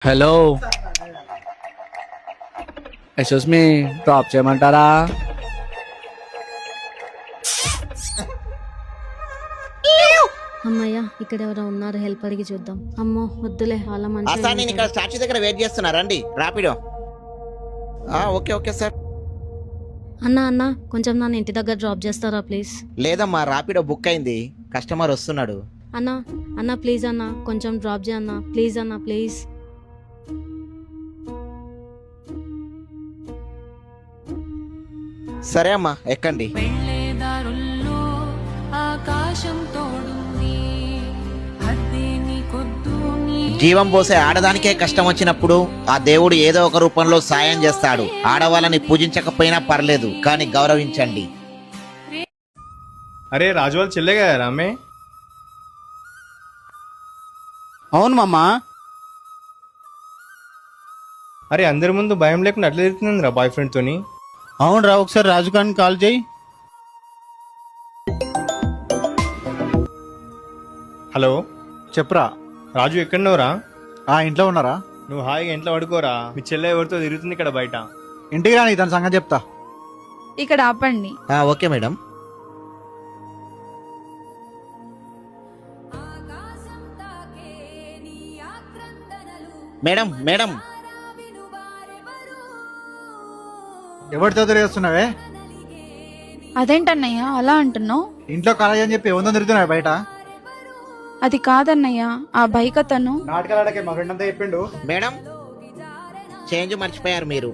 Hello, excuse me, drop చేయమంటారా? అమ్మయ్య, ఇక్కడ ఎవరో ఉన్నారు, హెల్ప్ అడిగి చూద్దాం. అమ్మో వద్దులే, వాళ్ళ మంచి. సార్ నేను ఇక్కడ స్టాచ్యూ దగ్గర వెయిట్ చేస్తున్నా, రండి రాపిడో. Okay okay sir. అన్నా అన్నా, కొంచెం నన్ను ఇంటి దగ్గర డ్రాప్ చేస్తారా ప్లీజ్? లేదమ్మా, రాపిడో బుక్ అయింది, కస్టమర్ వస్తున్నాడు. అన్నా అన్నా ప్లీజ్ అన్నా, కొంచెం డ్రాప్ చేయన్నా ప్లీజ్ అన్నా ప్లీజ్. సరే అమ్మా, ఎక్కండి. వెళ్ళేదారుల్లో ఆకాశం తోడుంది, అద్దెని కొద్దు నీ జీవం పోసే ఆడదానికే కష్టం వచ్చినప్పుడు ఆ దేవుడు ఏదో ఒక రూపంలో సాయం చేస్తాడు. ఆడవాళ్ళని పూజించకపోయినా పర్లేదు, కానీ గౌరవించండి. అరే రాజు వాళ్ళు చెల్లెగా రామే. అవును మామా. అరే అందరి ముందు భయం లేకుండా అట్లా తిరుగుతుంది రా బాయ్ ఫ్రెండ్ తోని. అవును రా, ఒకసారి రాజు గారిని కాల్ చేయి. హలో చెప్పురా. రాజు ఎక్కడున్నావురా? ఇంట్లో ఉన్నారా? నువ్వు హాయిగా ఇంట్లో పడుకోరా, మీ చెల్లె ఎవరితో తిరుగుతుంది ఇక్కడ బయట. ఇంటికి రాని, దాని సంగతి చెప్తా. ఇక్కడ ఆపండి. Okay madam. మేడం మేడం ఎవరితో తిరిగేస్తున్నావే? అదేంటన్నయ్య అలా అంటున్నావు? ఇంట్లో కాలేజ్ అని చెప్పి ఎవరితో తిరుగుతున్నావు బయట? అది కాదన్నయ్య, ఆ బైక్ అతను. నాటకాలు ఆడకే, మా ఫ్రెండ్ అంతా చెప్పిండు. మేడం, చేంజ్ మర్చిపోయారు మీరు.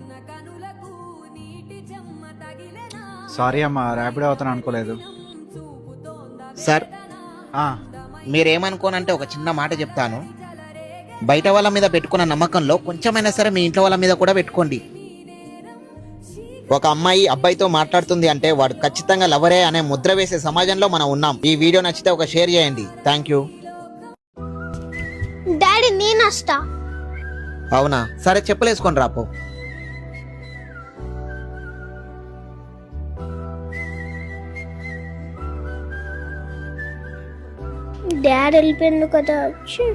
సారీ అమ్మా, ర్యాపిడో అవుతాను అనుకోలేదు. సార్, ఆ, మీరేమనుకోనంటే ఒక చిన్న మాట చెప్తాను. బయట వాళ్ళ మీద పెట్టుకున్న నమ్మకంలో కొంచెమైనా సరే మీ ఇంట్లో వాళ్ళ మీద కూడా పెట్టుకోండి. ఒక అమ్మాయి అబ్బాయితో మాట్లాడుతుంది అంటే వాడు ఖచ్చితంగా లవరే అనే ముద్ర వేసే సమాజంలో మనం ఉన్నాం. ఈ వీడియో నచ్చితే ఒక షేర్ చేయండి. Thank you. డాడీ నేనొస్తా. అవునా, సరే చెప్పులేసుకొని రాపో. డాడీ వెళ్ళిపోయింది కదా. ఛీ,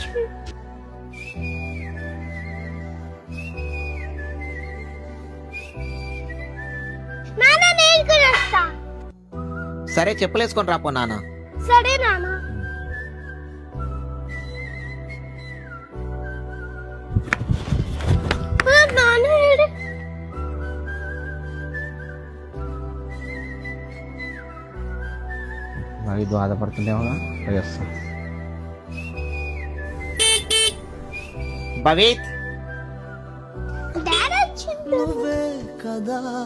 ఛీ. నాన్న నేను కూడా వస్తా. సరే చెప్పులేసుకొని రాపో నాన్న. సరే నాన్న. నాన్న ఏడు. మరి బాధపడుతుండేమో. భవేత్ డాడీ వచ్చిండు.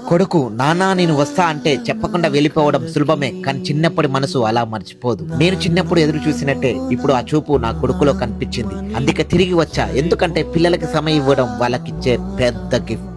కొడుకు నానా నేను వస్తా అంటే చెప్పకుండా వెళ్ళిపోవడం సులభమే, కానీ చిన్నప్పటి మనసు అలా మర్చిపోదు. నేను చిన్నప్పుడు ఎదురు చూసినట్టే ఇప్పుడు ఆ చూపు నా కొడుకులో కనిపించింది. అందుకే తిరిగి వచ్చా, ఎందుకంటే పిల్లలకి సమయం ఇవ్వడం వాళ్ళకిచ్చే పెద్ద గిఫ్ట్.